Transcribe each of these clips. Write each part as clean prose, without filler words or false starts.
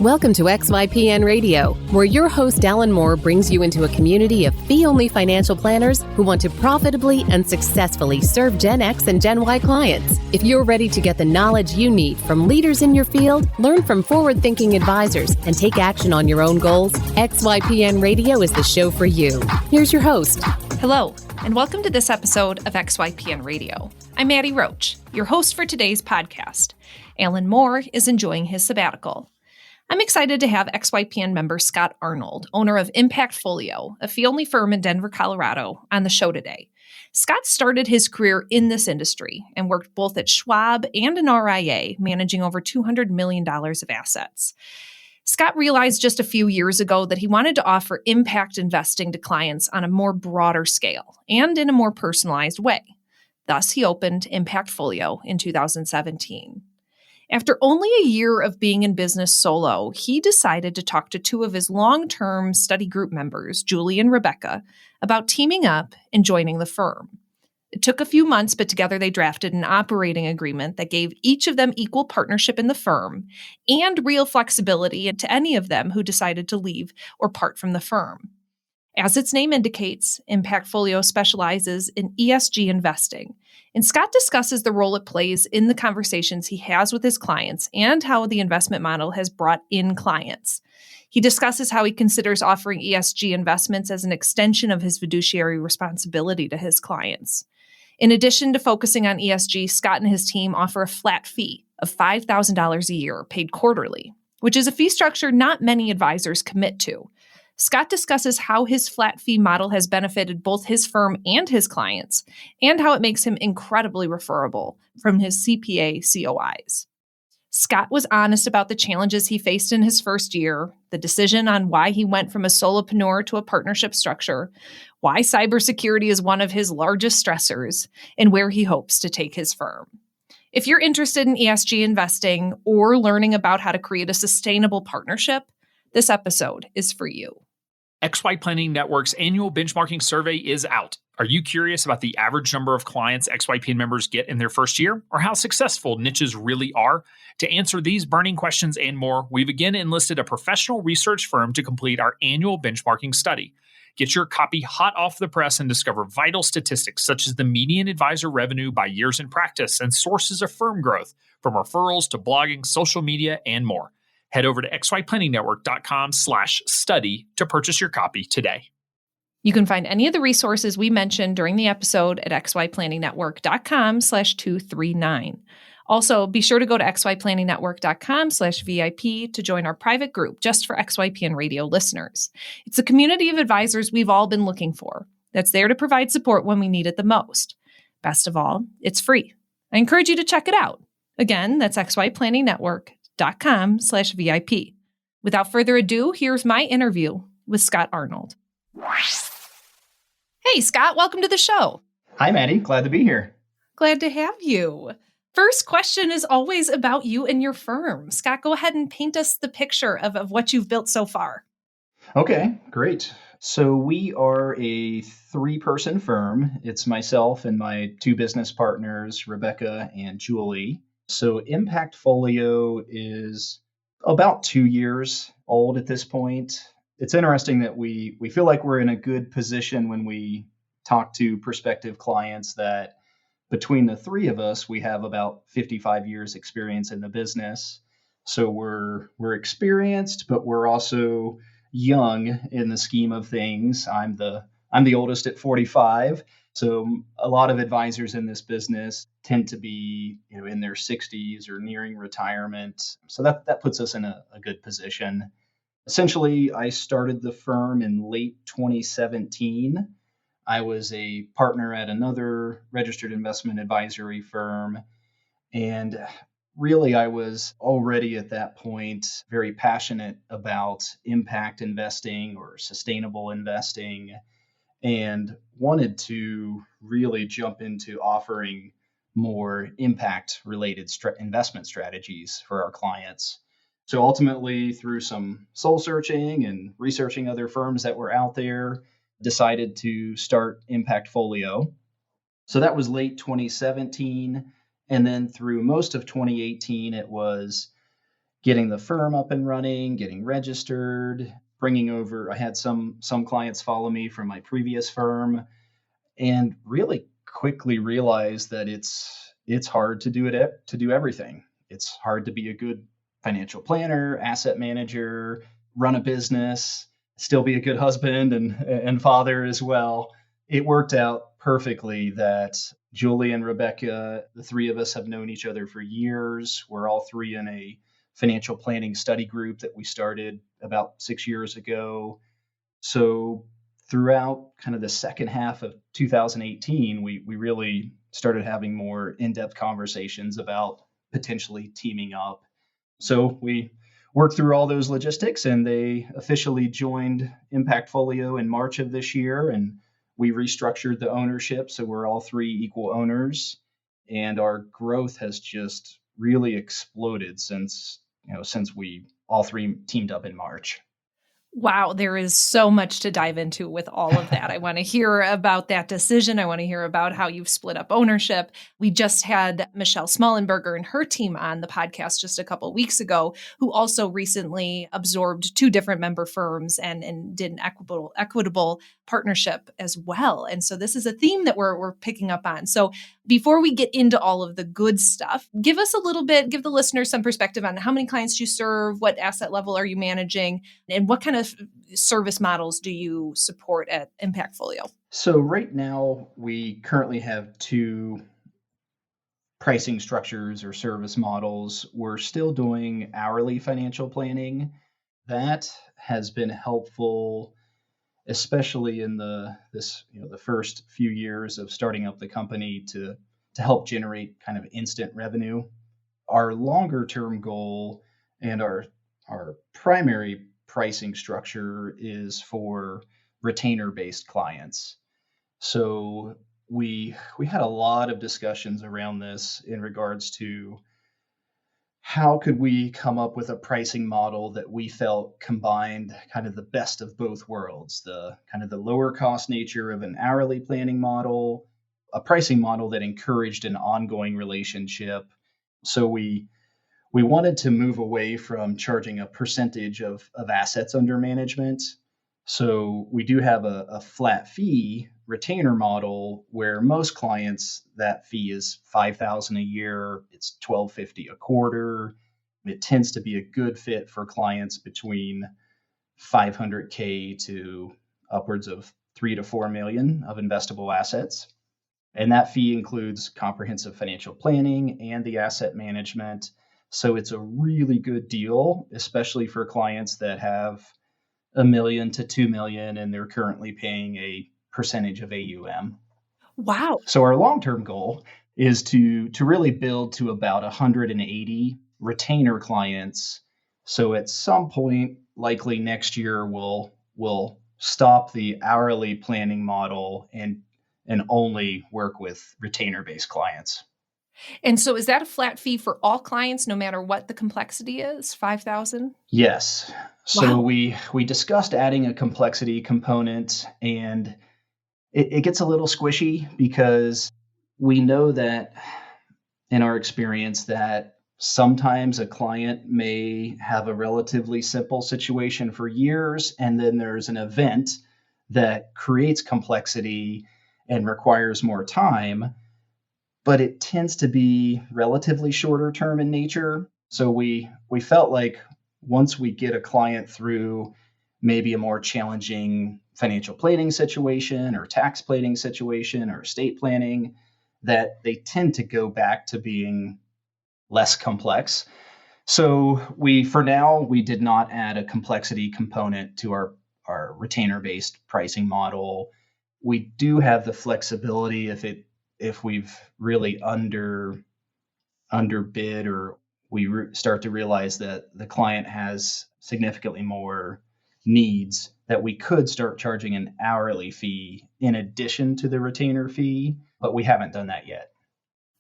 Welcome to XYPN Radio, where your host Alan Moore brings you into a community of fee-only financial planners who want to profitably and successfully serve Gen X and Gen Y clients. If you're ready to get the knowledge you need from leaders in your field, learn from forward-thinking advisors, and take action on your own goals, XYPN Radio is the show for you. Here's your host. Hello, and welcome to this episode of XYPN Radio. I'm Maddie Roach, your host for today's podcast. Alan Moore is enjoying his sabbatical. I'm excited to have XYPN member Scott Arnold, owner of Impactfolio, a fee-only firm in Denver, Colorado, on the show today. Scott started his career in this industry and worked both at Schwab and an RIA, managing over $200 million of assets. Scott realized just a few years ago that he wanted to offer impact investing to clients on a more broader scale and in a more personalized way. Thus, he opened Impactfolio in 2017. After only a year of being in business solo, he decided to talk to two of his long-term study group members, Julie and Rebecca, about teaming up and joining the firm. It took a few months, but together they drafted an operating agreement that gave each of them equal partnership in the firm and real flexibility to any of them who decided to leave or part from the firm. As its name indicates, Impactfolio specializes in ESG investing, and Scott discusses the role it plays in the conversations he has with his clients and how the investment model has brought in clients. He discusses how he considers offering ESG investments as an extension of his fiduciary responsibility to his clients. In addition to focusing on ESG, Scott and his team offer a flat fee of $5,000 a year paid quarterly, which is a fee structure not many advisors commit to. Scott discusses how his flat fee model has benefited both his firm and his clients, and how it makes him incredibly referable from his CPA COIs. Scott was honest about the challenges he faced in his first year, the decision on why he went from a solopreneur to a partnership structure, why cybersecurity is one of his largest stressors, and where he hopes to take his firm. If you're interested in ESG investing or learning about how to create a sustainable partnership, this episode is for you. XY Planning Network's annual benchmarking survey is out. Are you curious about the average number of clients XYPN members get in their first year, or how successful niches really are? To answer these burning questions and more, we've again enlisted a professional research firm to complete our annual benchmarking study. Get your copy hot off the press and discover vital statistics such as the median advisor revenue by years in practice and sources of firm growth, from referrals to blogging, social media, and more. Head over to xyplanningnetwork.com/study to purchase your copy today. You can find any of the resources we mentioned during the episode at xyplanningnetwork.com/239. Also, be sure to go to xyplanningnetwork.com/VIP to join our private group just for XYPN Radio listeners. It's a community of advisors we've all been looking for that's there to provide support when we need it the most. Best of all, it's free. I encourage you to check it out. Again, that's xyplanningnetwork.com/VIP. Without further ado, here's my interview with Scott Arnold. Hey, Scott, welcome to the show. Hi, Maddie. Glad to be here. Glad to have you. First question is always about you and your firm. Scott, go ahead and paint us the picture of what you've built so far. Okay, great. So we are a 3-person firm. It's myself and my 2 business partners, Rebecca and Julie. So Impactfolio is about 2 years old at this point. It's interesting that we feel like we're in a good position when we talk to prospective clients that between the 3 of us, we have about 55 years experience in the business. So we're experienced, but we're also young in the scheme of things. I'm the oldest at 45. So a lot of advisors in this business tend to be, in their 60s or nearing retirement. So that puts us in a good position. Essentially, I started the firm in late 2017. I was a partner at another registered investment advisory firm. And really, I was already at that point very passionate about impact investing or sustainable investing, and wanted to really jump into offering more impact-related investment strategies for our clients. So ultimately, through some soul searching and researching other firms that were out there, decided to start Impactfolio. So that was late 2017. And then through most of 2018, it was getting the firm up and running, getting registered, bringing over. I had some clients follow me from my previous firm, and really quickly realized that it's hard to do everything. It's hard to be a good financial planner, asset manager, run a business, still be a good husband and father as well. It worked out perfectly that Julie and Rebecca, the three of us have known each other for years. We're all three in a financial planning study group that we started about 6 years ago. So throughout kind of the second half of 2018, we really started having more in-depth conversations about potentially teaming up. So we worked through all those logistics, and they officially joined Impact Folio in March of this year, and we restructured the ownership so we're all three equal owners, and our growth has just really exploded since we all three teamed up in March. Wow, there is so much to dive into with all of that. I want to hear about that decision. I want to hear about how you've split up ownership. We just had Michelle Smallenberger and her team on the podcast just a couple of weeks ago, who also recently absorbed two different member firms and did an equitable partnership as well. And so this is a theme that we're picking up on. So before we get into all of the good stuff, give the listeners some perspective on how many clients you serve, what asset level are you managing, and what kind of service models do you support at Impact Folio? So right now, we currently have two pricing structures or service models. We're still doing hourly financial planning. That has been helpful, especially in the first few years of starting up the company to help generate kind of instant revenue. Our longer term goal and our primary pricing structure is for retainer based clients. So we had a lot of discussions around this in regards to how could we come up with a pricing model that we felt combined kind of the best of both worlds, the kind of the lower cost nature of an hourly planning model, a pricing model that encouraged an ongoing relationship. So we wanted to move away from charging a percentage of assets under management. So we do have a flat fee retainer model where most clients, that fee is $5,000 a year. It's $1,250 a quarter. It tends to be a good fit for clients between $500K to upwards of 3 to 4 million of investable assets. And that fee includes comprehensive financial planning and the asset management. So it's a really good deal, especially for clients that have $1 million to $2 million and they're currently paying a percentage of AUM. Wow. So our long-term goal is to really build to about 180 retainer clients. So at some point, likely next year, we'll stop the hourly planning model and only work with retainer-based clients. And so is that a flat fee for all clients, no matter what the complexity is, 5,000? Yes. So Wow. we discussed adding a complexity component, and it gets a little squishy because we know that in our experience that sometimes a client may have a relatively simple situation for years, and then there's an event that creates complexity and requires more time, but it tends to be relatively shorter term in nature. So we felt like once we get a client through maybe a more challenging financial planning situation or tax planning situation or estate planning, that they tend to go back to being less complex. So for now, we did not add a complexity component to our retainer-based pricing model. We do have the flexibility if we've really underbid or we start to realize that the client has significantly more needs, that we could start charging an hourly fee in addition to the retainer fee, but we haven't done that yet.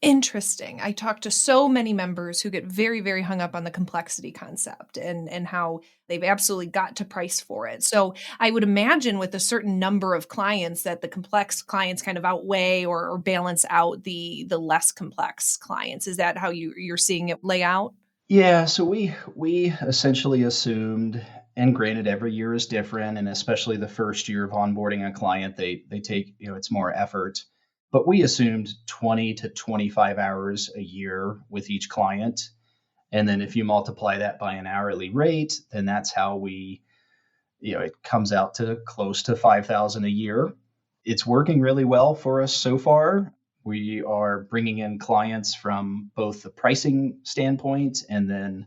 Interesting. I talk to so many members who get very, very hung up on the complexity concept and how they've absolutely got to price for it. So I would imagine with a certain number of clients that the complex clients kind of outweigh or balance out the less complex clients. Is that how you're seeing it lay out? Yeah, so we essentially assumed, and granted, every year is different, and especially the first year of onboarding a client, they take, it's more effort. But we assumed 20 to 25 hours a year with each client. And then if you multiply that by an hourly rate, then that's how it comes out to close to 5,000 a year. It's working really well for us so far. We are bringing in clients from both the pricing standpoint, and then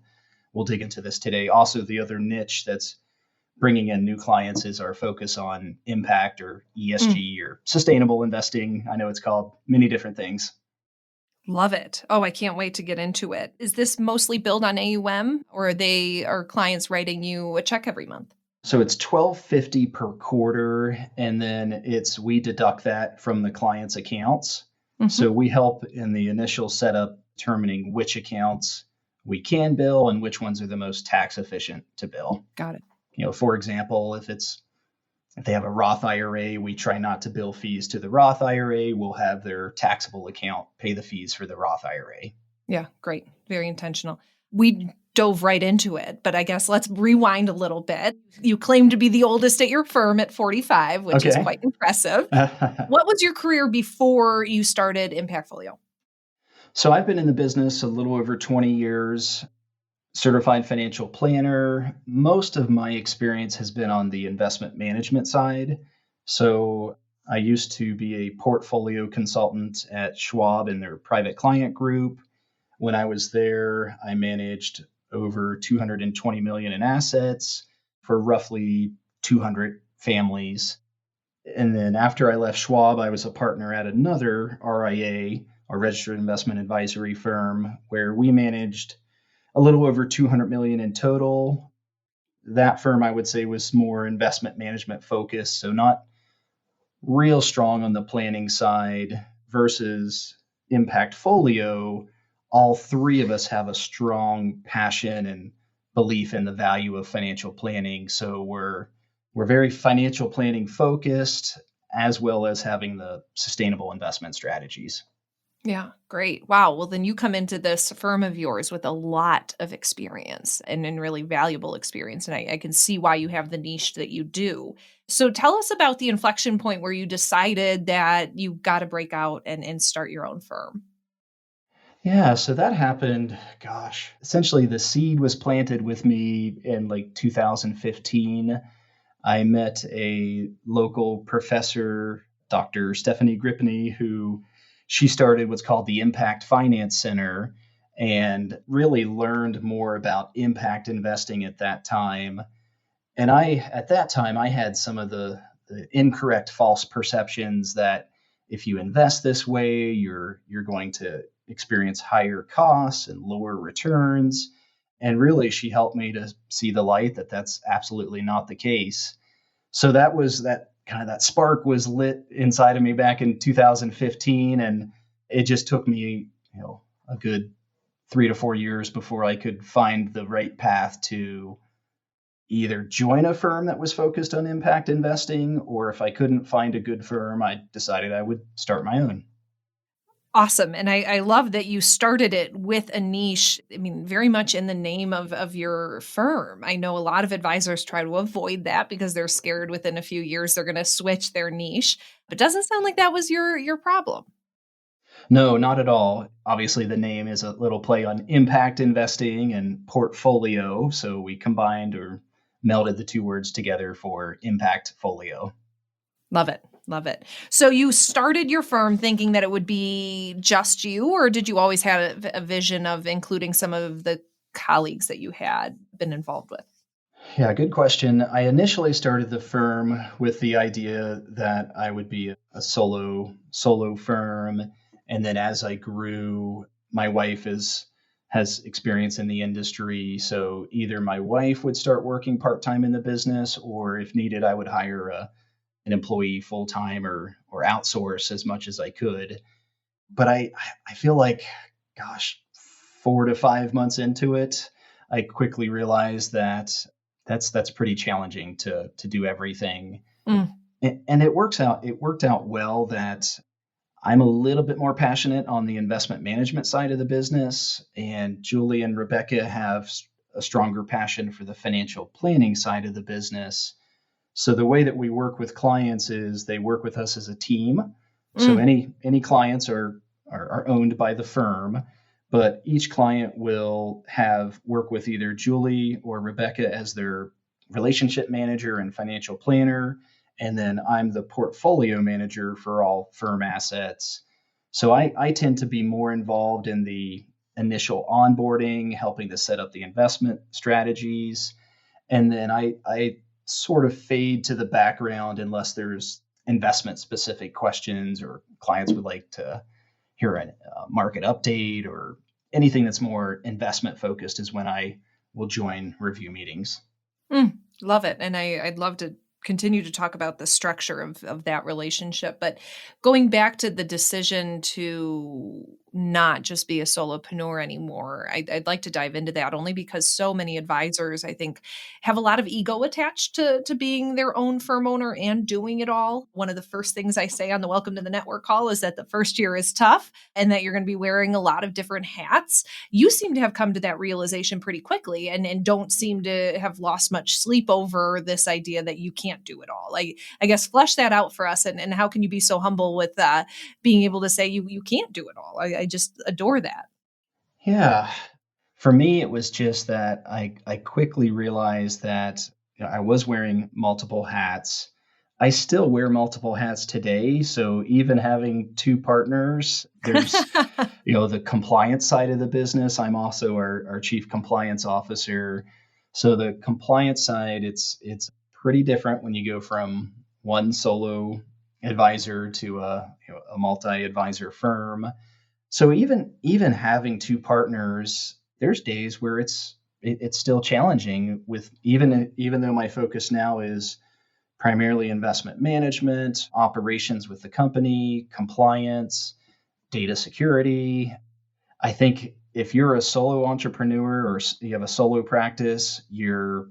we'll dig into this today. Also, the other niche that's bringing in new clients is our focus on impact or ESG or sustainable investing. I know it's called many different things. Love it. Oh, I can't wait to get into it. Is this mostly billed on AUM, or are clients writing you a check every month? So it's $12.50 per quarter, and then we deduct that from the client's accounts. Mm-hmm. So we help in the initial setup determining which accounts we can bill and which ones are the most tax efficient to bill. Got it. For example, if they have a Roth IRA, we try not to bill fees to the Roth IRA. We'll have their taxable account pay the fees for the Roth IRA. Yeah, great. Very intentional. We dove right into it, but I guess let's rewind a little bit. You claim to be the oldest at your firm at 45, which is quite impressive. What was your career before you started Impactfolio? So I've been in the business a little over 20 years, certified financial planner. Most of my experience has been on the investment management side. So I used to be a portfolio consultant at Schwab in their private client group. When I was there, I managed over 220 million in assets for roughly 200 families. And then after I left Schwab, I was a partner at another RIA, or registered investment advisory firm, where we managed a little over 200 million in total. That firm, I would say, was more investment management focused, so not real strong on the planning side, versus Impactfolio. All three of us have a strong passion and belief in the value of financial planning. So we're very financial planning focused, as well as having the sustainable investment strategies. Yeah, great. Wow. Well, then you come into this firm of yours with a lot of experience and really valuable experience. And I can see why you have the niche that you do. So tell us about the inflection point where you decided that you got to break out and start your own firm. Yeah, so that happened, essentially the seed was planted with me in like 2015. I met a local professor, Dr. Stephanie Grippany, who she started what's called the Impact Finance Center, and really learned more about impact investing at that time. And at that time, I had some of the incorrect false perceptions that if you invest this way, you're going to experience higher costs and lower returns. And really, she helped me to see the light that that's absolutely not the case. So that spark was lit inside of me back in 2015, and it just took me, a good 3 to 4 years before I could find the right path to either join a firm that was focused on impact investing, or if I couldn't find a good firm, I decided I would start my own. Awesome. And I love that you started it with a niche, very much in the name of your firm. I know a lot of advisors try to avoid that because they're scared within a few years they're going to switch their niche. But it doesn't sound like that was your problem. No, not at all. Obviously, the name is a little play on impact investing and portfolio. So we combined or melded the two words together for Impactfolio. Love it. Love it. So you started your firm thinking that it would be just you, or did you always have a vision of including some of the colleagues that you had been involved with? Yeah, good question. I initially started the firm with the idea that I would be a solo firm. And then as I grew, my wife has experience in the industry. So either my wife would start working part-time in the business, or if needed, I would hire an employee full-time or outsource as much as I could. But I feel like, 4 to 5 months into it, I quickly realized that that's pretty challenging to do everything. And it worked out well that I'm a little bit more passionate on the investment management side of the business, and Julie and Rebecca have a stronger passion for the financial planning side of the business. So the way that we work with clients is they work with us as a team. So any clients are owned by the firm, but each client will have work with either Julie or Rebecca as their relationship manager and financial planner. And then I'm the portfolio manager for all firm assets. So I tend to be more involved in the initial onboarding, helping to set up the investment strategies. And then I sort of fade to the background unless there's investment specific questions or clients would like to hear a market update or anything that's more investment focused is when I will join review meetings. Love it. And I'd love to continue to talk about the structure of that relationship. But going back to the decision to not just be a solopreneur anymore, I'd like to dive into that only because so many advisors, I think, have a lot of ego attached to being their own firm owner and doing it all. One of the first things I say on the Welcome to the Network call is that the first year is tough and that you're going to be wearing a lot of different hats. You seem to have come to that realization pretty quickly and don't seem to have lost much sleep over this idea that you can't do it all. I guess flesh that out for us and how can you be so humble with being able to say you can't do it all? I just adore that. Yeah. For me, it was just that I quickly realized that I was wearing multiple hats. I still wear multiple hats today. So even having two partners, there's the compliance side of the business. I'm also our chief compliance officer. So the compliance side, it's pretty different when you go from one solo advisor to a multi-advisor firm. So even having two partners, there's days where it's still challenging with even though my focus now is primarily investment management, operations with the company, compliance, data security. I think if you're a solo entrepreneur or you have a solo practice, you're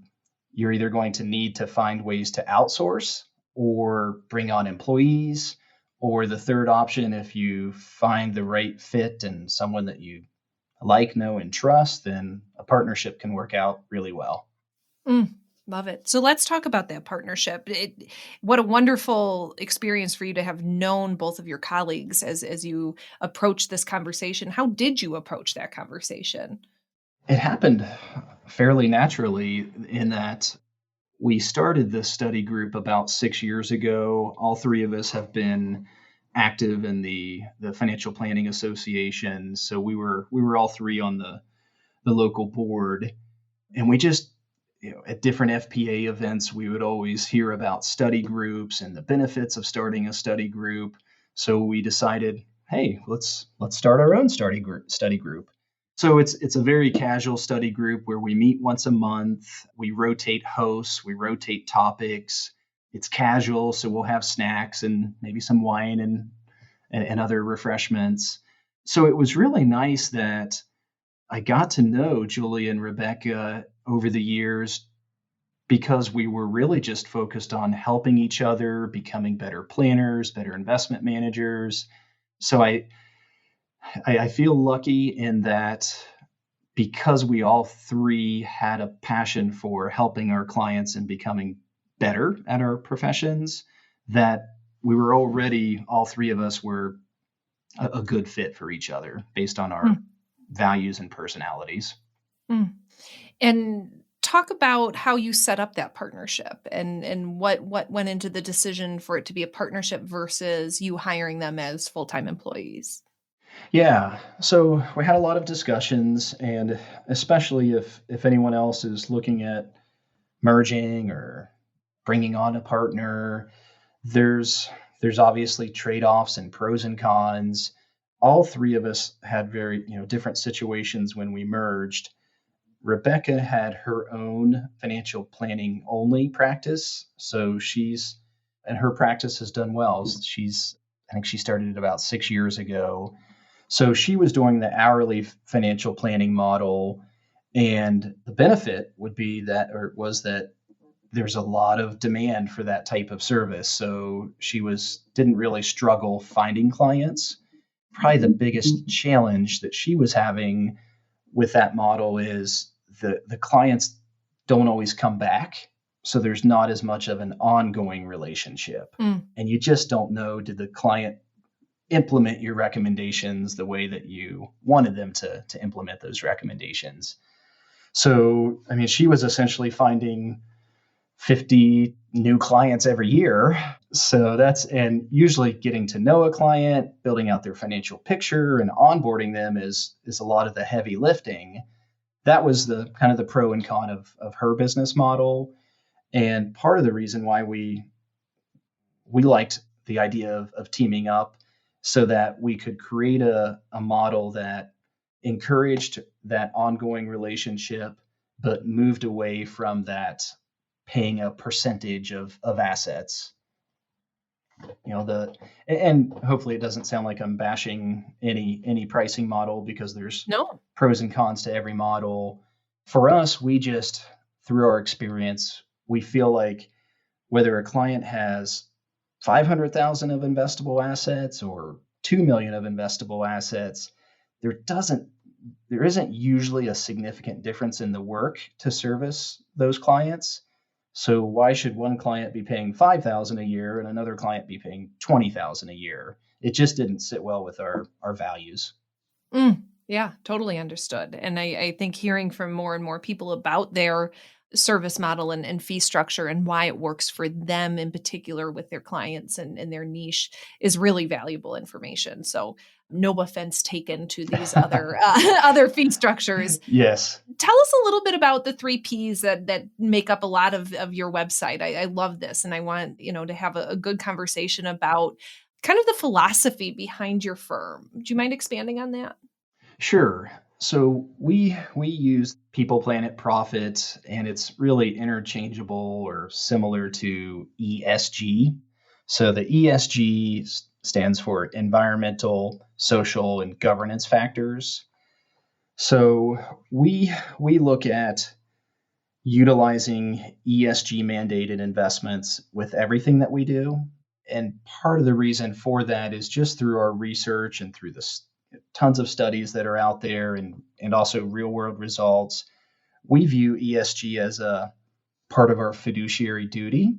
either going to need to find ways to outsource or bring on employees. Or the third option, if you find the right fit and someone that you like, know, and trust, then a partnership can work out really well. Love it. So let's talk about that partnership. What a wonderful experience for you to have known both of your colleagues as you approach this conversation. How did you approach that conversation? It happened fairly naturally in that we started this study group about 6 years ago. All three of us have been active in the Financial Planning Association. So we were all three on the local board. And we just, at different FPA events, we would always hear about study groups and the benefits of starting a study group. So we decided, hey, let's start our own study group. So it's a very casual study group where we meet once a month. We rotate hosts, we rotate topics. It's casual, so we'll have snacks and maybe some wine and other refreshments. So it was really nice that I got to know Julie and Rebecca over the years because we were really just focused on helping each other, becoming better planners, better investment managers. So I feel lucky in that because we all three had a passion for helping our clients and becoming better at our professions, that we were already, all three of us were a good fit for each other based on our values and personalities. And talk about how you set up that partnership and what went into the decision for it to be a partnership versus you hiring them as full-time employees. Yeah, so we had a lot of discussions, and especially if anyone else is looking at merging or bringing on a partner, there's obviously trade-offs and pros and cons. All three of us had very different situations when we merged. Rebecca had her own financial planning only practice, so and her practice has done well. I think she started it about 6 years ago. So she was doing the hourly financial planning model, and the benefit was that there's a lot of demand for that type of service. So she didn't really struggle finding clients. Probably the biggest challenge that she was having with that model is the clients don't always come back. So there's not as much of an ongoing relationship. And you just don't know, did the client implement your recommendations the way that you wanted them to implement those recommendations? So, I mean, she was essentially finding 50 new clients every year. So and usually getting to know a client, building out their financial picture and onboarding them is a lot of the heavy lifting. That was the kind of the pro and con of her business model. And part of the reason why we liked the idea of teaming up, so that we could create a model that encouraged that ongoing relationship, but moved away from that paying a percentage of assets. And hopefully it doesn't sound like I'm bashing any pricing model, because there's pros and cons to every model. For us, we just, through our experience, we feel like whether a client has 500,000 of investable assets or 2 million of investable assets, there isn't usually a significant difference in the work to service those clients. So why should one client be paying $5,000 a year and another client be paying $20,000 a year? It just didn't sit well with our values. Yeah, totally understood. And I think hearing from more and more people about their service model and fee structure and why it works for them in particular with their clients and their niche is really valuable information. So no offense taken to these other fee structures. Yes. Tell us a little bit about the 3 Ps that make up a lot of your website. I love this, and I want to have a good conversation about kind of the philosophy behind your firm. Do you mind expanding on that? Sure. So we use People, Planet, Profit, and it's really interchangeable or similar to ESG. So the ESG stands for environmental, social, and governance factors. So we look at utilizing ESG mandated investments with everything that we do. And part of the reason for that is just through our research and through the tons of studies that are out there and also real world results. We view ESG as a part of our fiduciary duty,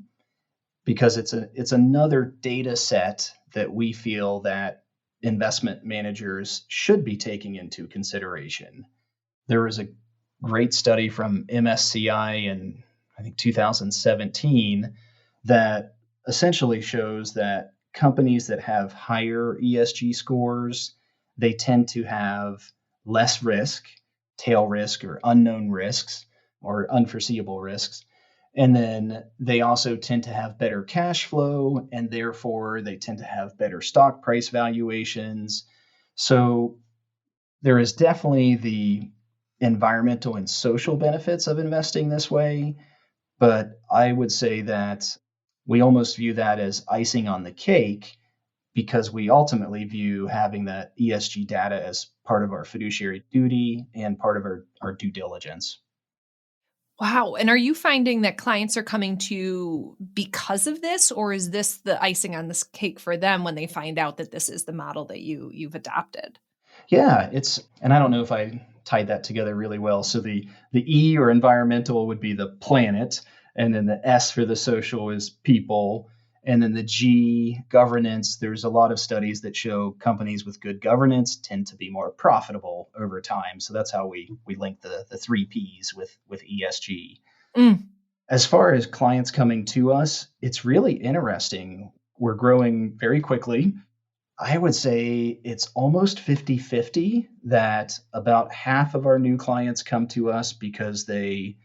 because it's another data set that we feel that investment managers should be taking into consideration. There was a great study from MSCI in, I think, 2017 that essentially shows that companies that have higher ESG scores, they tend to have less risk, tail risk or unknown risks or unforeseeable risks. And then they also tend to have better cash flow, and therefore they tend to have better stock price valuations. So there is definitely the environmental and social benefits of investing this way. But I would say that we almost view that as icing on the cake, because we ultimately view having that ESG data as part of our fiduciary duty and part of our due diligence. Wow. And are you finding that clients are coming to you because of this, or is this the icing on this cake for them when they find out that this is the model that you've adopted? Yeah, and I don't know if I tied that together really well. So the E, or environmental, would be the planet, and then the S for the social is people. And then the G, governance, there's a lot of studies that show companies with good governance tend to be more profitable over time. So that's how we link the 3 Ps with ESG. As far as clients coming to us, it's really interesting. We're growing very quickly. I would say it's almost 50-50 that about half of our new clients come to us because they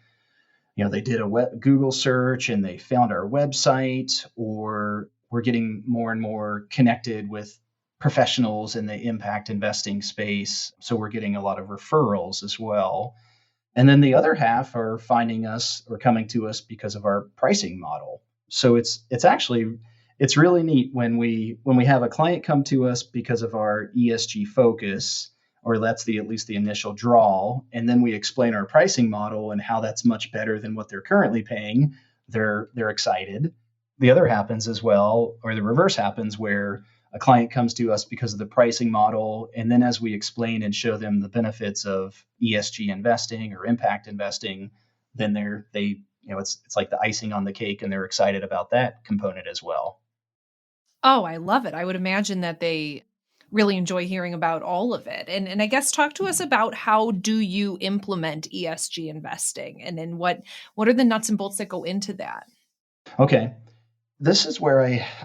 did a Google search and they found our website, or we're getting more and more connected with professionals in the impact investing space. So we're getting a lot of referrals as well. And then the other half are finding us or coming to us because of our pricing model. So it's really neat when we have a client come to us because of our ESG focus, or that's at least the initial draw, and then we explain our pricing model and how that's much better than what they're currently paying. they're excited. The other happens as well, or the reverse happens, where a client comes to us because of the pricing model, and then as we explain and show them the benefits of ESG investing or impact investing, then it's like the icing on the cake, and they're excited about that component as well. Oh, I love it. I would imagine that they really enjoy hearing about all of it. And I guess talk to us about how do you implement ESG investing and then what are the nuts and bolts that go into that? Okay. This is where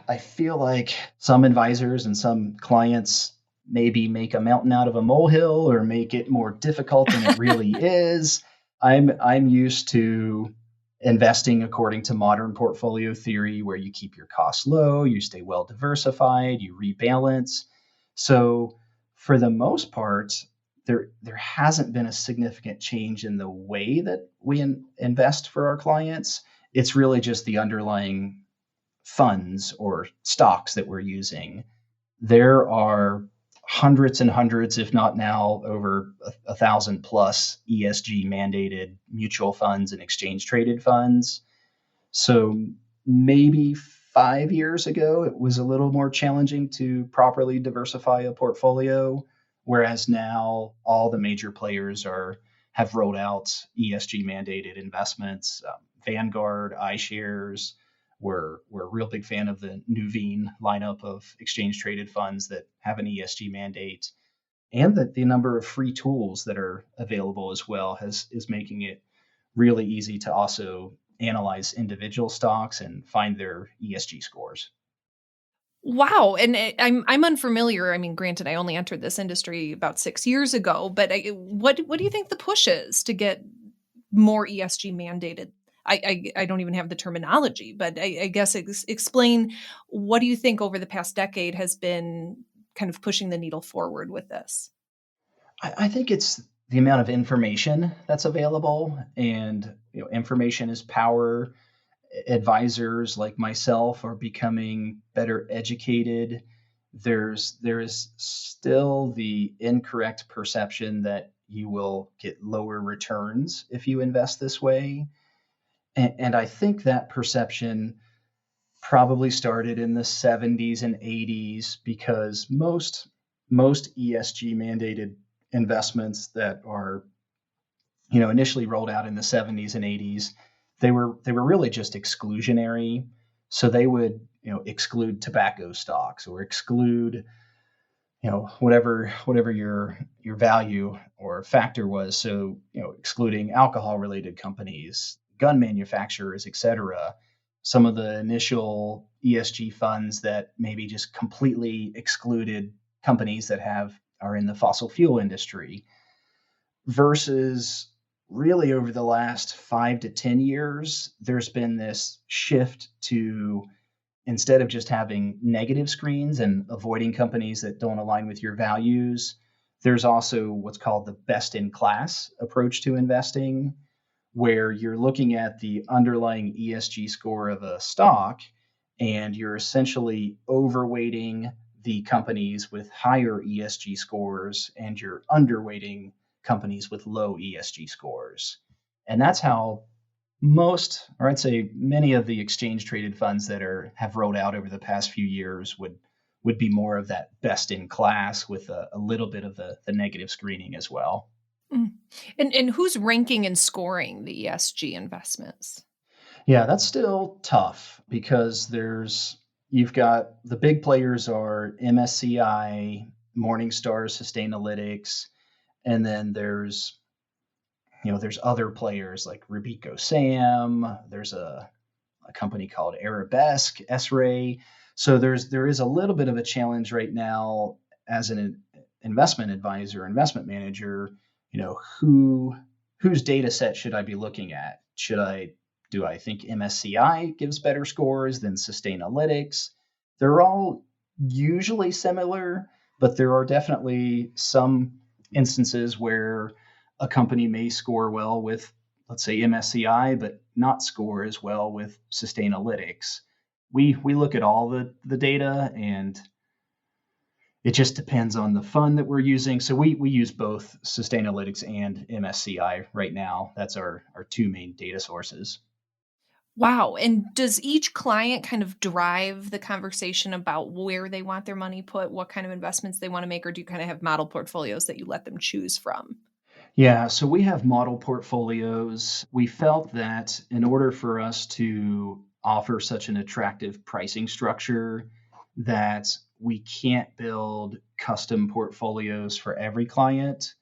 I feel like some advisors and some clients maybe make a mountain out of a molehill or make it more difficult than it really is. I'm used to investing according to modern portfolio theory, where you keep your costs low, you stay well diversified, you rebalance. So for the most part, there hasn't been a significant change in the way that we invest for our clients. It's really just the underlying funds or stocks that we're using. There are hundreds and hundreds, if not now over 1,000 plus ESG mandated mutual funds and exchange traded funds. So maybe 5 years ago, it was a little more challenging to properly diversify a portfolio, whereas now all the major players have rolled out ESG mandated investments. Vanguard, iShares, we're a real big fan of the Nuveen lineup of exchange traded funds that have an ESG mandate, and that the number of free tools that are available as well is making it really easy to also analyze individual stocks and find their ESG scores. Wow, and I'm unfamiliar. I mean, granted, I only entered this industry about 6 years ago, but what do you think the push is to get more ESG mandated? I don't even have the terminology, but I guess explain what do you think over the past decade has been kind of pushing the needle forward with this? I think it's the amount of information that's available, and information is power. Advisors like myself are becoming better educated. There is still the incorrect perception that you will get lower returns if you invest this way. And I think that perception probably started in the 70s and 80s, because most ESG mandated investments that are initially rolled out in the 70s and 80s, they were really just exclusionary. So they would exclude tobacco stocks or exclude whatever your value or factor was. So excluding alcohol related companies, gun manufacturers, etc. Some of the initial ESG funds that maybe just completely excluded companies that are in the fossil fuel industry, versus really over the last 5 to 10 years, there's been this shift to, instead of just having negative screens and avoiding companies that don't align with your values, there's also what's called the best in class approach to investing, where you're looking at the underlying ESG score of a stock and you're essentially overweighting the companies with higher ESG scores and you're underweighting companies with low ESG scores. And that's how most, or I'd say many of the exchange traded funds that have rolled out over the past few years would be more of that best in class with a little bit of the negative screening as well. Mm. And who's ranking and scoring the ESG investments? Yeah, that's still tough, because you've got the big players are MSCI, Morningstar, Sustainalytics, and then there's other players like Robeco Sam. There's a company called Arabesque, S-Ray. So there is a little bit of a challenge right now as an investment advisor, investment manager. Whose data set should I be looking at? Do I think MSCI gives better scores than Sustainalytics? They're all usually similar, but there are definitely some instances where a company may score well with, let's say, MSCI, but not score as well with Sustainalytics. We look at all the data, and it just depends on the fund that we're using. So we use both Sustainalytics and MSCI right now. That's our two main data sources. Wow. And does each client kind of drive the conversation about where they want their money put, what kind of investments they want to make, or do you kind of have model portfolios that you let them choose from? Yeah, so we have model portfolios. We felt that in order for us to offer such an attractive pricing structure, that we can't build custom portfolios for every client.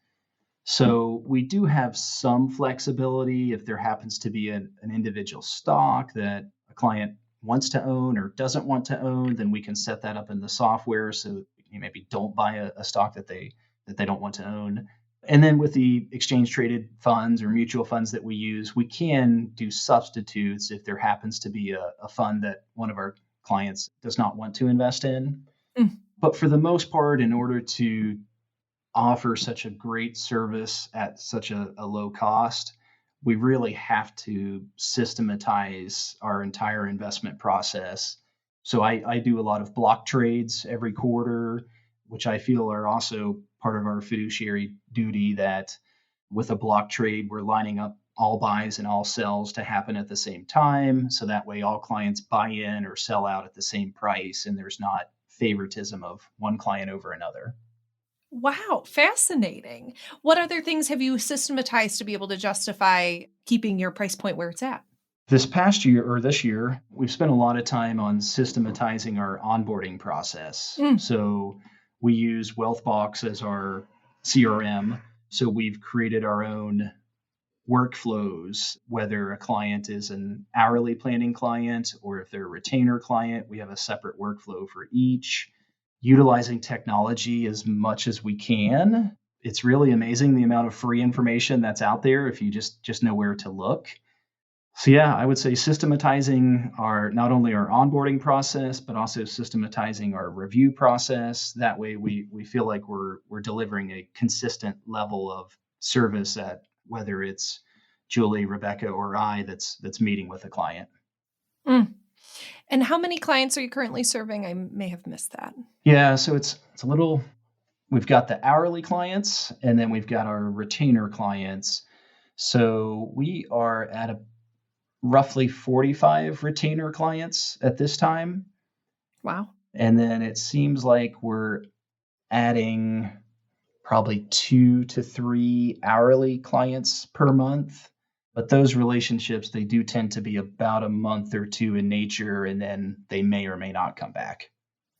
So we do have some flexibility if there happens to be an individual stock that a client wants to own or doesn't want to own, then we can set that up in the software so you maybe don't buy a stock that they don't want to own. And then with the exchange traded funds or mutual funds that we use, we can do substitutes if there happens to be a fund that one of our clients does not want to invest in. Mm. But for the most part, in order to offer such a great service at such a low cost, we really have to systematize our entire investment process. So I do a lot of block trades every quarter, which I feel are also part of our fiduciary duty that with a block trade, we're lining up all buys and all sells to happen at the same time. So that way all clients buy in or sell out at the same price and there's not favoritism of one client over another. Wow, fascinating. What other things have you systematized to be able to justify keeping your price point where it's at? This past year or this year, we've spent a lot of time on systematizing our onboarding process. Mm. So we use Wealthbox as our CRM. So we've created our own workflows, whether a client is an hourly planning client or if they're a retainer client, we have a separate workflow for each, utilizing technology as much as we can. It's really amazing the amount of free information that's out there if you just know where to look. So yeah, I would say systematizing our not only our onboarding process, but also systematizing our review process. That way we feel like we're delivering a consistent level of service at whether it's Julie, Rebecca, or I that's meeting with a client. Mm. And how many clients are you currently serving? I may have missed that. Yeah, so it's a little we've got the hourly clients and then we've got our retainer clients. So we are at a roughly 45 retainer clients at this time. Wow. And then it seems like we're adding probably 2 to 3 hourly clients per month. But those relationships, they do tend to be about a month or two in nature, and then they may or may not come back.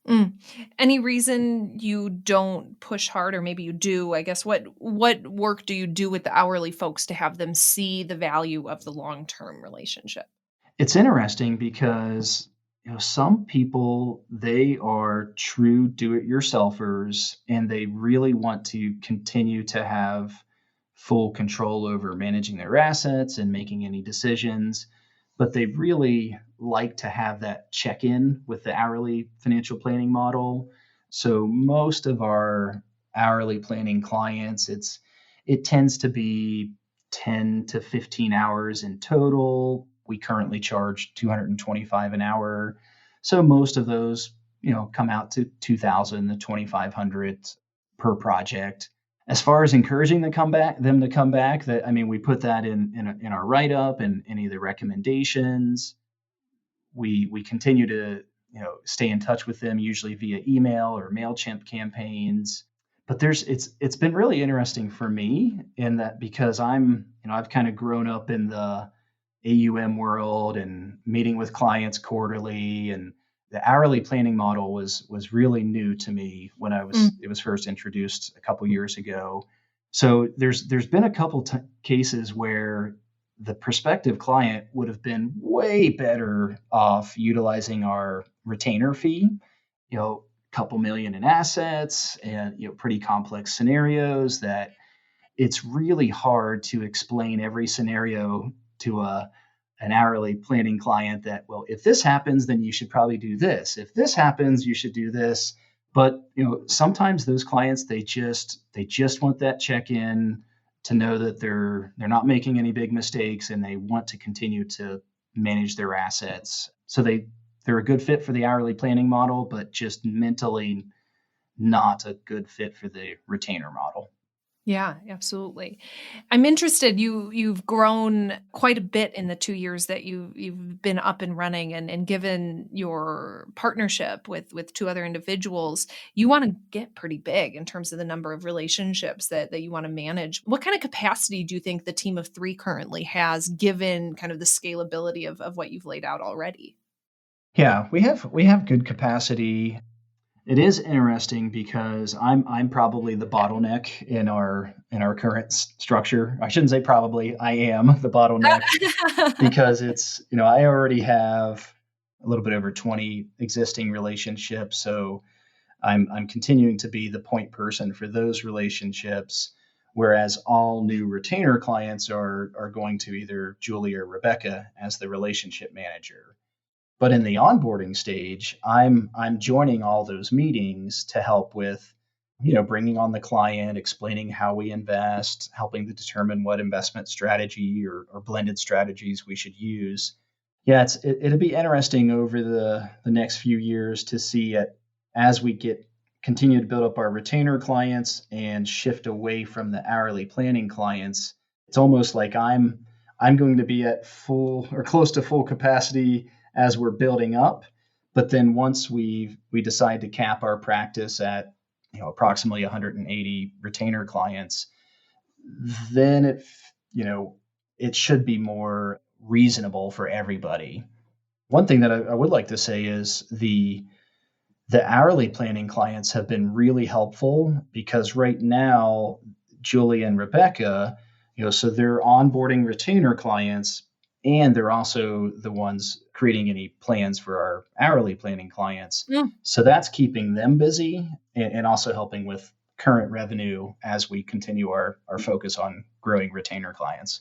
Mm. Any reason you don't push hard, or maybe you do? I guess what work do you do with the hourly folks to have them see the value of the long-term relationship? It's interesting because some people they are true do-it-yourselfers and they really want to continue to have full control over managing their assets and making any decisions, but they really like to have that check-in with the hourly financial planning model. So most of our hourly planning clients, it tends to be 10 to 15 hours in total. We currently charge 225 an hour. So most of those, come out to 2000 to 2500 per project. As far as encouraging them to come back, that I mean, we put that in our write up and any of the recommendations. We continue to stay in touch with them usually via email or Mailchimp campaigns. But it's been really interesting for me in that because I've kind of grown up in the AUM world and meeting with clients quarterly, and the hourly planning model was really new to me when it was first introduced a couple years ago. So there's been a couple cases where the prospective client would have been way better off utilizing our retainer fee, couple million in assets and pretty complex scenarios that it's really hard to explain every scenario to an hourly planning client that, well, if this happens, then you should probably do this. If this happens, you should do this. But sometimes those clients they just want that check-in to know that they're not making any big mistakes and they want to continue to manage their assets. So they're a good fit for the hourly planning model, but just mentally not a good fit for the retainer model. Yeah, absolutely. I'm interested. You've grown quite a bit in the 2 years that you've been up and running, and given your partnership with two other individuals, you want to get pretty big in terms of the number of relationships that you want to manage. What kind of capacity do you think the team of three currently has, given kind of the scalability of what you've laid out already? Yeah, we have good capacity. It is interesting because I'm probably the bottleneck in our current structure. I shouldn't say probably, I am the bottleneck because I already have a little bit over 20 existing relationships, so I'm continuing to be the point person for those relationships, whereas all new retainer clients are going to either Julie or Rebecca as the relationship manager. But in the onboarding stage, I'm joining all those meetings to help with, bringing on the client, explaining how we invest, helping to determine what investment strategy or blended strategies we should use. Yeah, it'll be interesting over the next few years to see it as we continue to build up our retainer clients and shift away from the hourly planning clients. It's almost like I'm going to be at full or close to full capacity as we're building up. But then once we decide to cap our practice at approximately 180 retainer clients, then it should be more reasonable for everybody. One thing that I would like to say is the hourly planning clients have been really helpful because right now, Julie and Rebecca, so they're onboarding retainer clients and they're also the ones creating any plans for our hourly planning clients. Mm. So that's keeping them busy and also helping with current revenue as we continue our focus on growing retainer clients.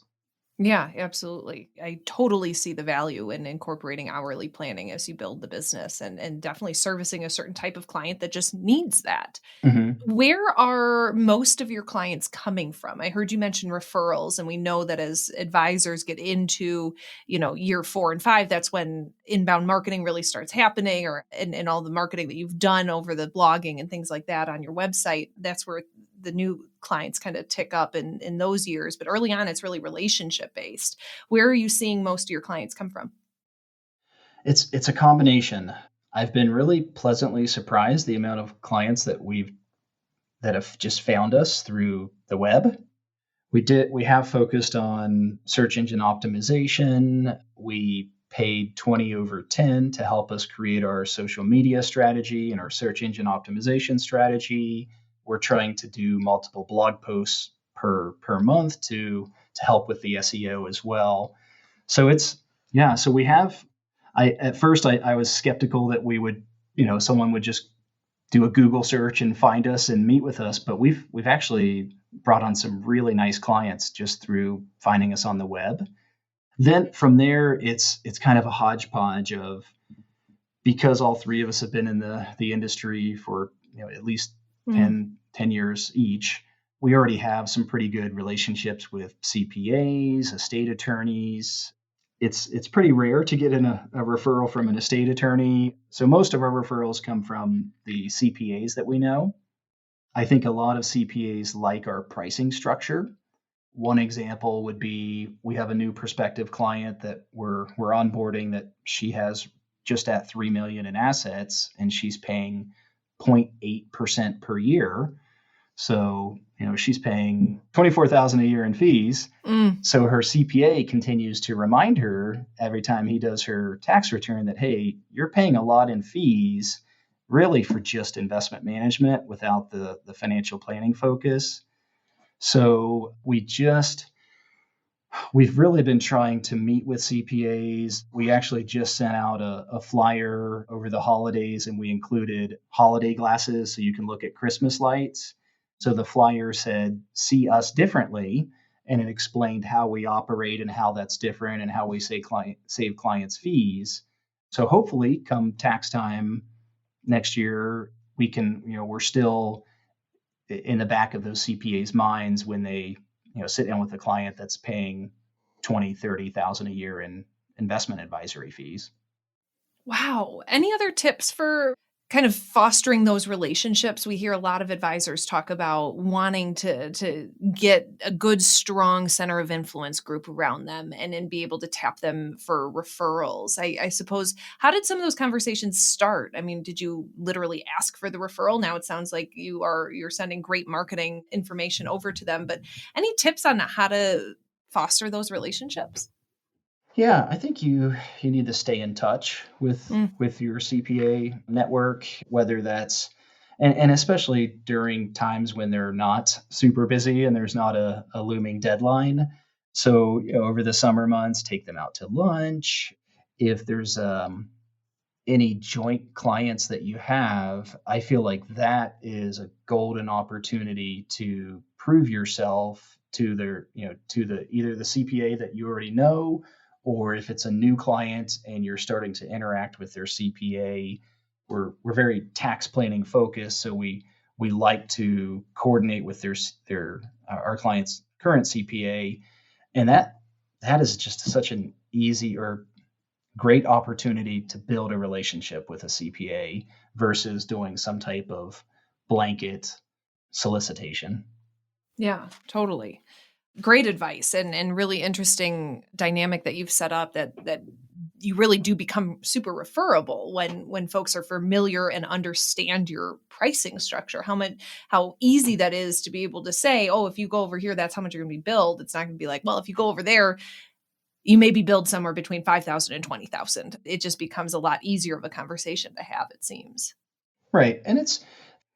Yeah, absolutely. I totally see the value in incorporating hourly planning as you build the business, and definitely servicing a certain type of client that just needs that. Hmm. Where are most of your clients coming from? I heard you mention referrals, and we know that as advisors get into, year 4 and 5, that's when inbound marketing really starts happening, or and all the marketing that you've done over the blogging and things like that on your website. That's where the new clients kind of tick up in those years. But early on, it's really relationship based. Where are you seeing most of your clients come from? It's a combination. I've been really pleasantly surprised the amount of clients that have just found us through the web. We have focused on search engine optimization. We paid 20 over 10 to help us create our social media strategy and our search engine optimization strategy. We're trying to do multiple blog posts per month to help with the SEO as well. So it's yeah, so we have I at first I was skeptical that we would, someone would just do a Google search and find us and meet with us. But we've actually brought on some really nice clients just through finding us on the web. Then from there, it's kind of a hodgepodge of, because all three of us have been in the industry for at least Mm. 10 years each. We already have some pretty good relationships with CPAs, estate attorneys. It's pretty rare to get a referral from an estate attorney. So most of our referrals come from the CPAs that we know. I think a lot of CPAs like our pricing structure. One example would be we have a new prospective client that we're onboarding that she has just at 3 million in assets and she's paying 0.8% per year. So, she's paying 24,000 a year in fees. Mm. So her CPA continues to remind her every time he does her tax return that, hey, you're paying a lot in fees really for just investment management without the financial planning focus. So we've really been trying to meet with CPAs. We actually just sent out a flyer over the holidays and we included holiday glasses so you can look at Christmas lights. So the flyer said, see us differently. And it explained how we operate and how that's different and how we save clients fees. So hopefully come tax time next year, we're still in the back of those CPAs' minds when they, sit down with a client that's paying 20, 30,000 a year in investment advisory fees. Wow. Any other tips for kind of fostering those relationships. We hear a lot of advisors talk about wanting to get a good, strong center of influence group around them and then be able to tap them for referrals. I suppose, how did some of those conversations start? I mean, did you literally ask for the referral? Now it sounds like you're sending great marketing information over to them, but any tips on how to foster those relationships? Yeah, I think you need to stay in touch with your CPA network, whether that's and especially during times when they're not super busy and there's not a looming deadline. So, over the summer months, take them out to lunch. If there's any joint clients that you have, I feel like that is a golden opportunity to prove yourself to the either the CPA that you already know, or if it's a new client and you're starting to interact with their CPA. We're very tax planning focused, so we like to coordinate with their our client's current CPA, and that is just such an easy or great opportunity to build a relationship with a CPA versus doing some type of blanket solicitation. Yeah, totally. Great advice and really interesting dynamic that you've set up that you really do become super referable when folks are familiar and understand your pricing structure. How easy that is to be able to say, oh, if you go over here, that's how much you're going to be billed. It's not going to be like, well, if you go over there, you may be billed somewhere between 5,000 and 20,000. It just becomes a lot easier of a conversation to have, it seems. Right. And it's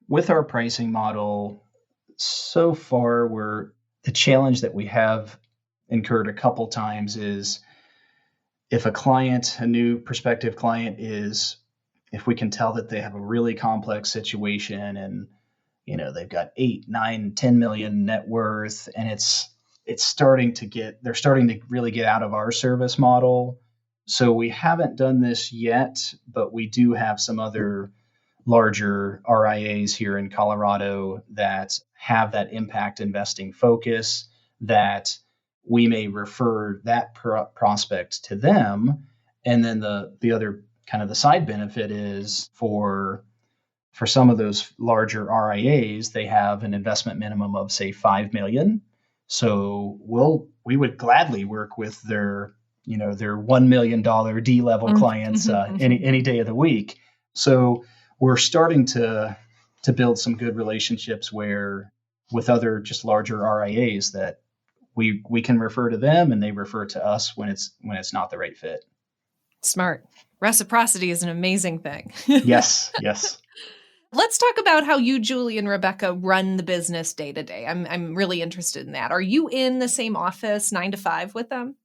with our pricing model so far, the challenge that we have incurred a couple times is if a new prospective client if we can tell that they have a really complex situation and they've got 8, 9, 10 million net worth, and they're starting to really get out of our service model. So we haven't done this yet, but we do have some other larger RIAs here in Colorado that have that impact investing focus, that we may refer that prospect to them. And then the other kind of the side benefit is for some of those larger RIAs, they have an investment minimum of say 5 million. So we would gladly work with their $1 million D level clients any day of the week. So we're starting to build some good relationships with other just larger RIAs that we can refer to them and they refer to us when it's not the right fit. Smart. Reciprocity is an amazing thing. Yes. Let's talk about how you, Julie, and Rebecca run the business day to day. I'm really interested in that. Are you in the same office 9 to 5 with them?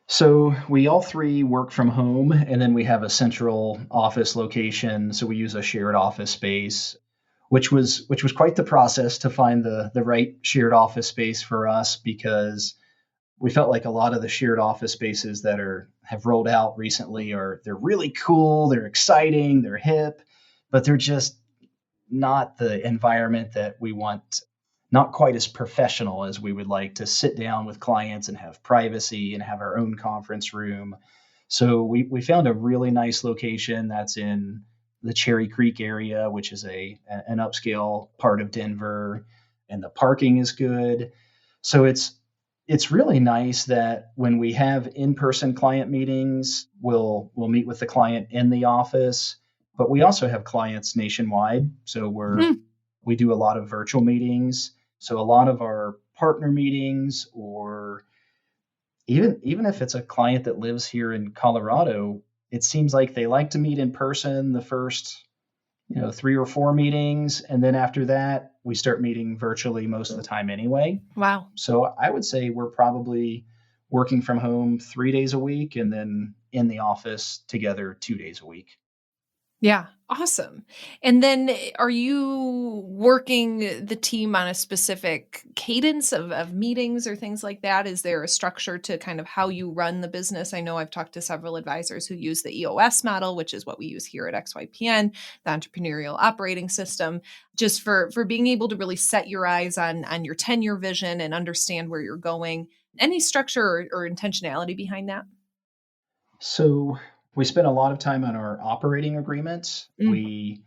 So we all three work from home, and then we have a central office location. So we use a shared office space, which was quite the process to find the right shared office space for us, because we felt like a lot of the shared office spaces that have rolled out recently they're really cool, they're exciting, they're hip, but they're just not the environment that we want, not quite as professional as we would like to sit down with clients and have privacy and have our own conference room. So we found a really nice location that's in the Cherry Creek area, which is an upscale part of Denver, and the parking is good. So it's really nice that when we have in-person client meetings, we'll meet with the client in the office, but we also have clients nationwide. So we do a lot of virtual meetings. So a lot of our partner meetings, or even if it's a client that lives here in Colorado, it seems like they like to meet in person the first 3 or 4 meetings, and then after that we start meeting virtually most of the time anyway. Wow. So I would say we're probably working from home 3 days a week and then in the office together 2 days a week. Yeah. Awesome. And then are you working the team on a specific cadence of meetings or things like that? Is there a structure to kind of how you run the business? I know I've talked to several advisors who use the EOS model, which is what we use here at XYPN, the entrepreneurial operating system, just for being able to really set your eyes on your 10-year vision and understand where you're going. Any structure or intentionality behind that? So We spent a lot of time on our operating agreement. Mm.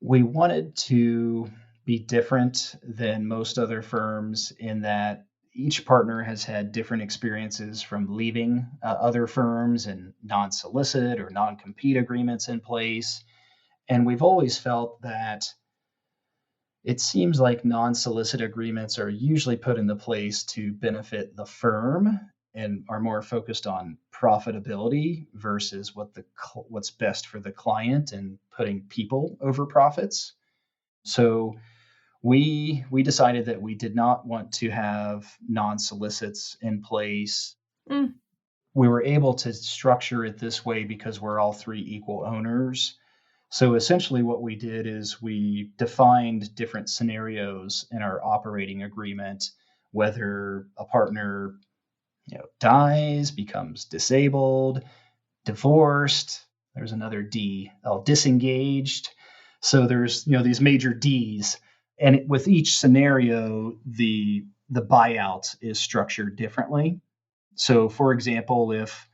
We wanted to be different than most other firms in that each partner has had different experiences from leaving other firms and non-solicit or non-compete agreements in place. And we've always felt that it seems like non-solicit agreements are usually put into place to benefit the firm and are more focused on profitability versus what's best for the client and putting people over profits. So we decided that we did not want to have non-solicits in place. Mm. We were able to structure it this way because we're all three equal owners. So essentially what we did is we defined different scenarios in our operating agreement, whether a partner, dies, becomes disabled, divorced, there's another D, disengaged. So there's, these major Ds. And with each scenario, the buyout is structured differently. So for example, if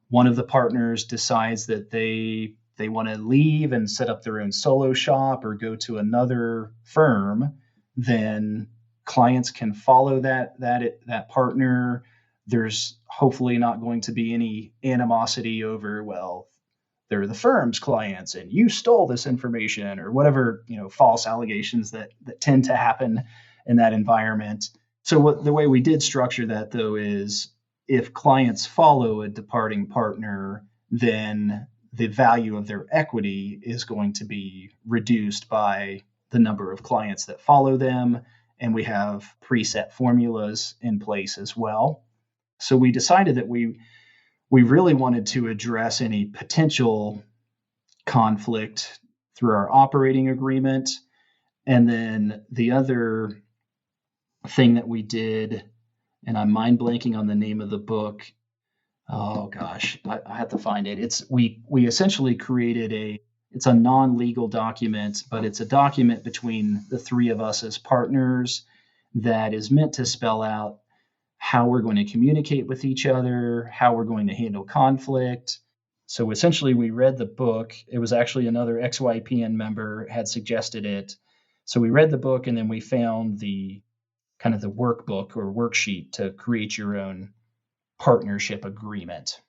one of the partners decides that they want to leave and set up their own solo shop or go to another firm, then clients can follow that partner. There's hopefully not going to be any animosity over, well, they're the firm's clients and you stole this information or whatever, false allegations that tend to happen in that environment. So the way we did structure that though is if clients follow a departing partner, then the value of their equity is going to be reduced by the number of clients that follow them. And we have preset formulas in place as well. So we decided that we really wanted to address any potential conflict through our operating agreement. And then the other thing that we did, and I'm mind blanking on the name of the book. Oh gosh, I have to find it. We essentially created it's a non-legal document, but it's a document between the three of us as partners that is meant to spell out how we're going to communicate with each other, how we're going to handle conflict. So essentially we read the book. It was actually another XYPN member had suggested it. So we read the book and then we found the kind of the workbook or worksheet to create your own partnership agreement.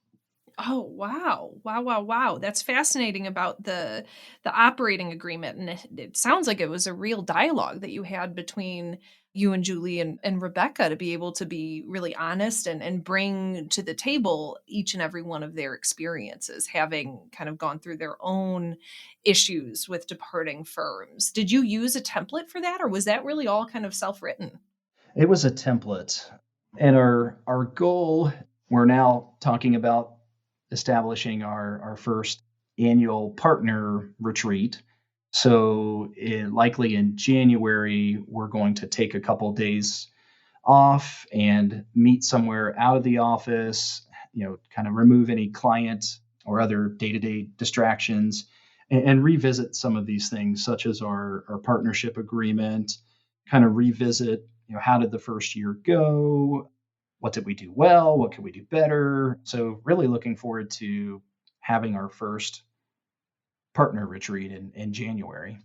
Oh, wow. That's fascinating about the operating agreement. And it sounds like it was a real dialogue that you had between you and Julie and Rebecca to be able to be really honest and bring to the table each and every one of their experiences, having kind of gone through their own issues with departing firms. Did you use a template for that, or was that really all kind of self-written? It was a template. And our goal, we're now talking about establishing our first annual partner retreat. So likely in January, we're going to take a couple of days off and meet somewhere out of the office, kind of remove any client or other day-to-day distractions and revisit some of these things, such as our partnership agreement, kind of revisit, how did the first year go? What did we do well? What could we do better? So really looking forward to having our first partner retreat in January.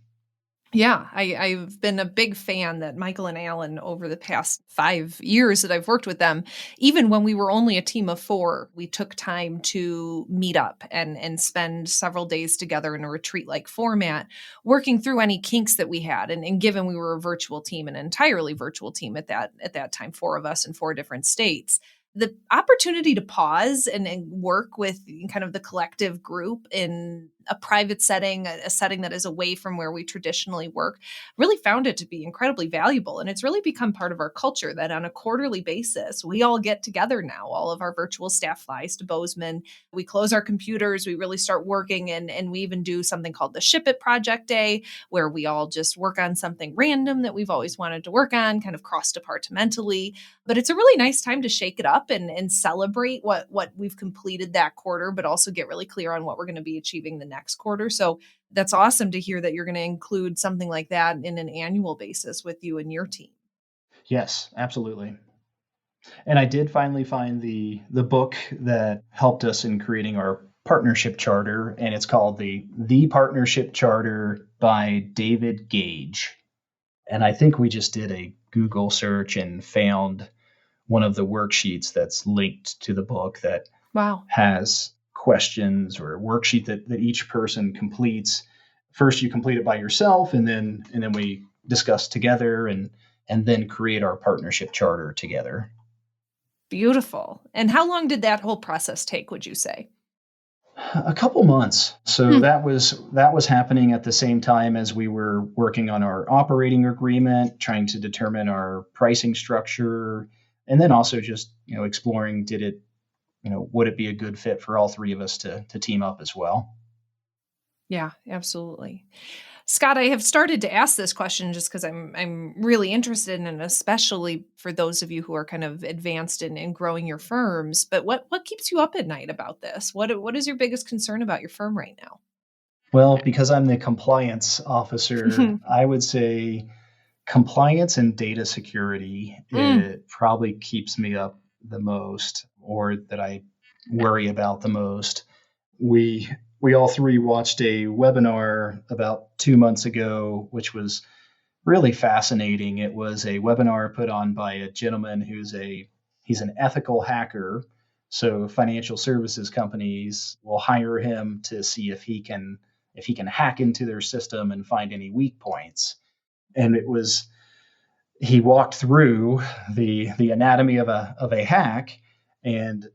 Yeah, I've been a big fan that Michael and Alan over the past 5 years that I've worked with them, even when we were only a team of 4, we took time to meet up and spend several days together in a retreat-like format, working through any kinks that we had. And given we were a virtual team, an entirely virtual team at that time, 4 of us in 4 different states, the opportunity to pause and work with kind of the collective group in a private setting, a setting that is away from where we traditionally work, really found it to be incredibly valuable. And it's really become part of our culture that on a quarterly basis, we all get together now. All of our virtual staff flies to Bozeman. We close our computers, we really start working, and we even do something called the Ship It Project Day, where we all just work on something random that we've always wanted to work on, kind of cross-departmentally. But it's a really nice time to shake it up and celebrate what we've completed that quarter, but also get really clear on what we're going to be achieving the next quarter. So that's awesome to hear that you're going to include something like that in an annual basis with you and your team. Yes, absolutely. And I did finally find the book that helped us in creating our partnership charter, and it's called the Partnership Charter by David Gage. And I think we just did a Google search and found one of the worksheets that's linked to the book that Wow. has questions or a worksheet that each person completes. First, you complete it by yourself, and then we discuss together and then create our partnership charter together. Beautiful. And how long did that whole process take, would you say? A couple months. So that was happening at the same time as we were working on our operating agreement, trying to determine our pricing structure, and then also just, exploring, would it be a good fit for all three of us to team up as well? Yeah, absolutely. Scott, I have started to ask this question just because I'm really interested in it, especially for those of you who are kind of advanced in growing your firms. But what keeps you up at night about this? What is your biggest concern about your firm right now? Well, because I'm the compliance officer, I would say compliance and data security, it probably keeps me up the most, or that I worry about the most. We all three watched a webinar about 2 months ago, which was really fascinating. It was a webinar put on by a gentleman he's an ethical hacker. So financial services companies will hire him to see if he can hack into their system and find any weak points. And he walked through the anatomy of a hack, and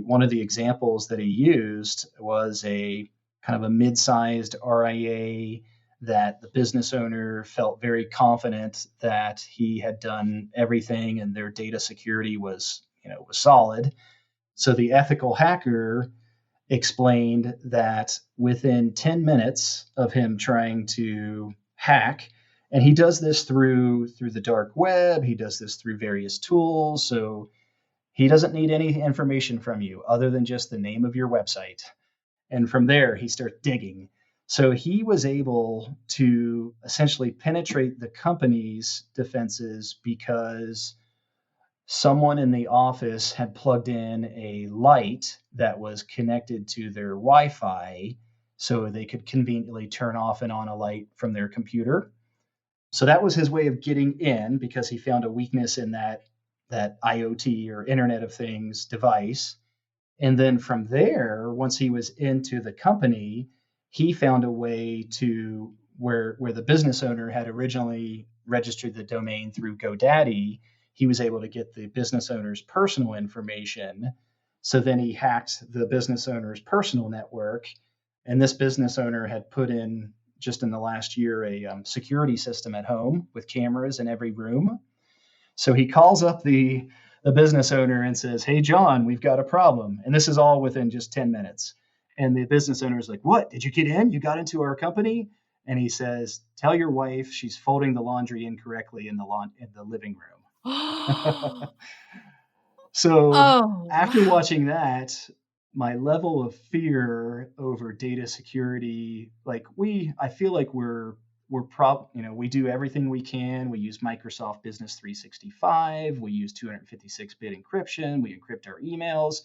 one of the examples that he used was a kind of a mid-sized RIA that the business owner felt very confident that he had done everything and their data security was solid. So the ethical hacker explained that within 10 minutes of him trying to hack, and he does this through the dark web, he does this through various tools, so he doesn't need any information from you other than just the name of your website. And from there, he starts digging. So he was able to essentially penetrate the company's defenses because someone in the office had plugged in a light that was connected to their Wi-Fi so they could conveniently turn off and on a light from their computer. So that was his way of getting in, because he found a weakness in that IoT or Internet of Things device. And then from there, once he was into the company, he found a way to where the business owner had originally registered the domain through GoDaddy. He was able to get the business owner's personal information. So then he hacked the business owner's personal network. And this business owner had put in, just in the last year, a security system at home with cameras in every room. So he calls up the business owner and says, "Hey, John, we've got a problem." And this is all within just 10 minutes. And the business owner is like, "What? Did you get in? You got into our company?" And he says, "Tell your wife she's folding the laundry incorrectly in the living room." So after watching that, my level of fear over data security, I feel like we do everything we can. We use Microsoft Business 365. We use 256-bit encryption. We encrypt our emails.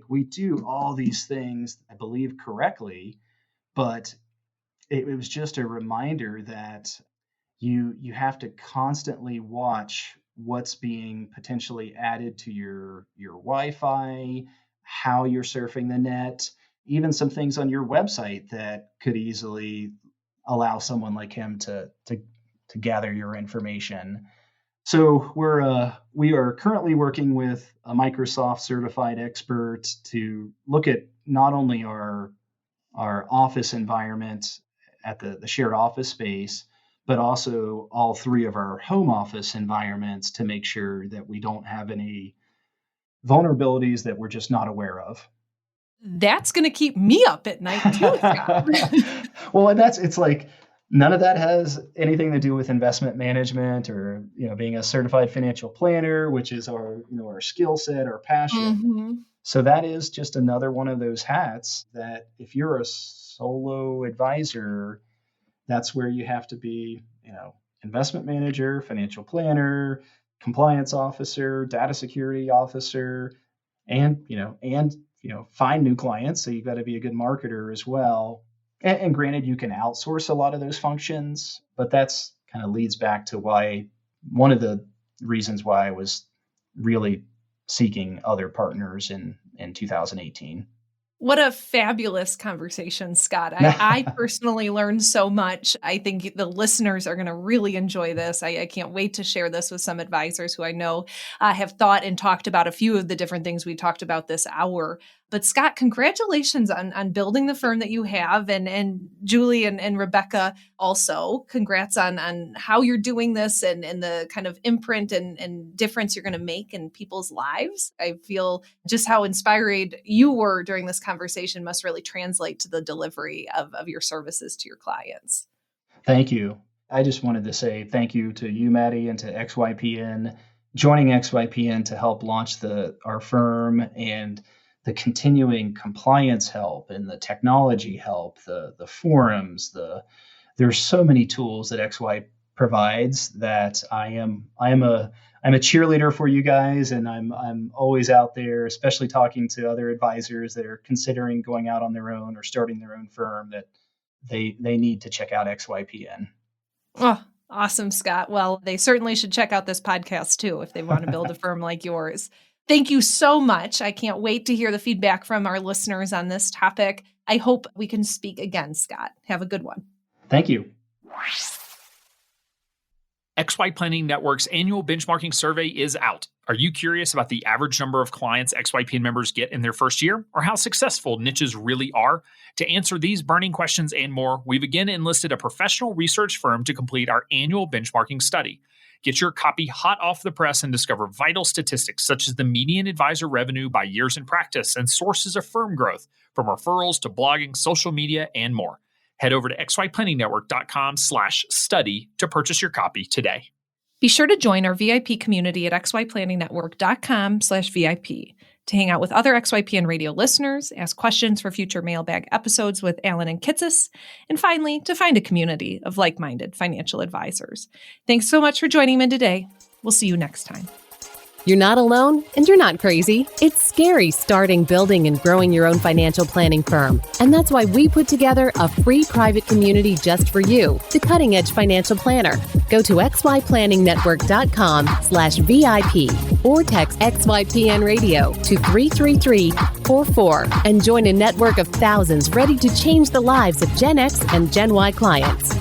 We do all these things, I believe, correctly, but it was just a reminder that you have to constantly watch what's being potentially added to your Wi-Fi, how you're surfing the net, even some things on your website that could easily allow someone like him to gather your information. So we are currently working with a Microsoft certified expert to look at not only our office environment at the shared office space, but also all three of our home office environments to make sure that we don't have any vulnerabilities that we're just not aware of. That's going to keep me up at night too, Scott. Well, and it's like none of that has anything to do with investment management or being a certified financial planner, which is our skill set, our passion. Mm-hmm. So that is just another one of those hats that if you're a solo advisor, that's where you have to be, investment manager, financial planner, compliance officer, data security officer, and find new clients. So you've got to be a good marketer as well. And granted, you can outsource a lot of those functions, but that's kind of leads back to one of the reasons why I was really seeking other partners in 2018. What a fabulous conversation, Scott. I personally learned so much. I think the listeners are going to really enjoy this. I can't wait to share this with some advisors who I know have thought and talked about a few of the different things we talked about this hour. But Scott, congratulations on building the firm that you have. And Julie and Rebecca also, congrats on how you're doing this and the kind of imprint and difference you're going to make in people's lives. I feel just how inspired you were during this conversation must really translate to the delivery of your services to your clients. Thank you. I just wanted to say thank you to you, Maddie, and to XYPN, joining XYPN to help launch our firm, and the continuing compliance help and the technology help, the forums, there's so many tools that XY provides that I'm a cheerleader for you guys, and I'm always out there, especially talking to other advisors that are considering going out on their own or starting their own firm, that they need to check out XYPN. Oh, awesome, Scott. Well, they certainly should check out this podcast too if they want to build a firm like yours. Thank you so much. I can't wait to hear the feedback from our listeners on this topic. I hope we can speak again, Scott. Have a good one. Thank you. XY Planning Network's annual benchmarking survey is out. Are you curious about the average number of clients XYPN members get in their first year, or how successful niches really are? To answer these burning questions and more, we've again enlisted a professional research firm to complete our annual benchmarking study. Get your copy hot off the press and discover vital statistics such as the median advisor revenue by years in practice and sources of firm growth, from referrals to blogging, social media, and more. Head over to xyplanningnetwork.com/study to purchase your copy today. Be sure to join our VIP community at xyplanningnetwork.com/VIP to hang out with other XYPN radio listeners, ask questions for future mailbag episodes with Alan and Kitsis, and finally, to find a community of like-minded financial advisors. Thanks so much for joining me today. We'll see you next time. You're not alone, and you're not crazy. It's scary starting, building, and growing your own financial planning firm. And that's why we put together a free private community just for you, the Cutting Edge Financial Planner. Go to xyplanningnetwork.com/VIP or text XYPN Radio to 33344 and join a network of thousands ready to change the lives of Gen X and Gen Y clients.